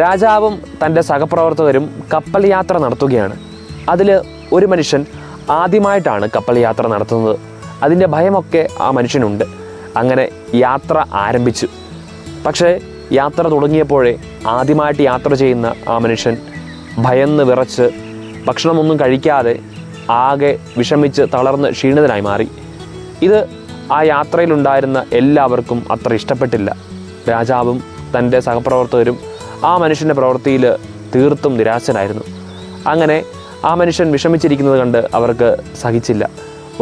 രാജാവും തൻ്റെ സഹപ്രവർത്തകരും കപ്പൽ യാത്ര നടത്തുകയാണ്. അതിൽ ഒരു മനുഷ്യൻ ആദ്യമായിട്ടാണ് കപ്പൽ യാത്ര നടത്തുന്നത്. അതിൻ്റെ ഭയമൊക്കെ ആ മനുഷ്യനുണ്ട്. അങ്ങനെ യാത്ര ആരംഭിച്ചു. പക്ഷേ യാത്ര തുടങ്ങിയപ്പോഴേ ആദ്യമായിട്ട് യാത്ര ചെയ്യുന്ന ആ മനുഷ്യൻ ഭയന്ന് വിറച്ച് ഭക്ഷണമൊന്നും കഴിക്കാതെ ആകെ വിഷമിച്ച് തളർന്ന് ക്ഷീണിതനായി മാറി. ഇത് ആ യാത്രയിലുണ്ടായിരുന്ന എല്ലാവർക്കും അത്ര ഇഷ്ടപ്പെട്ടില്ല. രാജാവും തൻ്റെ സഹപ്രവർത്തകരും ആ മനുഷ്യൻ്റെ പ്രവൃത്തിയിൽ തീർത്തും നിരാശരായിരുന്നു. അങ്ങനെ ആ മനുഷ്യൻ വിഷമിച്ചിരിക്കുന്നത് കണ്ട് അവർക്ക് സഹിച്ചില്ല.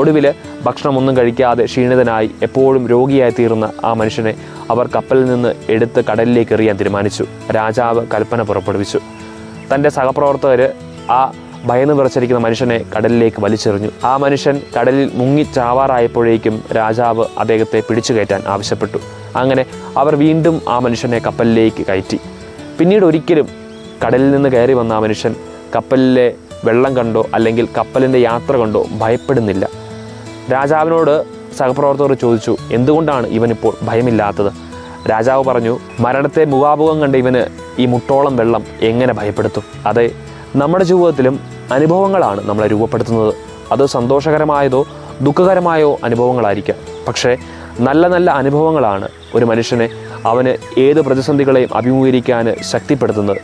ഒടുവിൽ ഭക്ഷണമൊന്നും കഴിക്കാതെ ക്ഷീണിതനായി എപ്പോഴും രോഗിയായി തീർന്ന ആ മനുഷ്യനെ അവർ കപ്പലിൽ നിന്ന് എടുത്ത് കടലിലേക്ക് എറിയാൻ തീരുമാനിച്ചു. രാജാവ് കൽപ്പന പുറപ്പെടുവിച്ചു. തൻ്റെ സഹപ്രവർത്തകർ ആ ഭയന്ന് വിറച്ചിരിക്കുന്ന മനുഷ്യനെ കടലിലേക്ക് വലിച്ചെറിഞ്ഞു. ആ മനുഷ്യൻ കടലിൽ മുങ്ങിച്ചാവാറായപ്പോഴേക്കും രാജാവ് അദ്ദേഹത്തെ പിടിച്ചു കയറ്റാൻ ആവശ്യപ്പെട്ടു. അങ്ങനെ അവർ വീണ്ടും ആ മനുഷ്യനെ കപ്പലിലേക്ക് കയറ്റി. പിന്നീട് ഒരിക്കലും കടലിൽ നിന്ന് കയറി വന്ന ആ മനുഷ്യൻ കപ്പലിലെ വെള്ളം കണ്ടോ അല്ലെങ്കിൽ കപ്പലിൻ്റെ യാത്ര കണ്ടോ ഭയപ്പെടുന്നില്ല. രാജാവിനോട് സഹപ്രവർത്തകർ ചോദിച്ചു, എന്തുകൊണ്ടാണ് ഇവനിപ്പോൾ ഭയമില്ലാത്തത്? രാജാവ് പറഞ്ഞു, മരണത്തെ മുഖാമുഖം കണ്ട ഇവന് ഈ മുട്ടോളം വെള്ളം എങ്ങനെ ഭയപ്പെടുത്തും? അതെ, നമ്മുടെ ജീവിതത്തിലും അനുഭവങ്ങളാണ് നമ്മളെ രൂപപ്പെടുത്തുന്നത്. അത് സന്തോഷകരമായതോ ദുഃഖകരമായോ അനുഭവങ്ങളായിരിക്കാം. പക്ഷേ നല്ല നല്ല അനുഭവങ്ങളാണ് ഒരു മനുഷ്യനെ അവന് ഏത് പ്രതിസന്ധികളെയും അഭിമുഖീകരിക്കാൻ ശക്തിപ്പെടുത്തുന്നത്.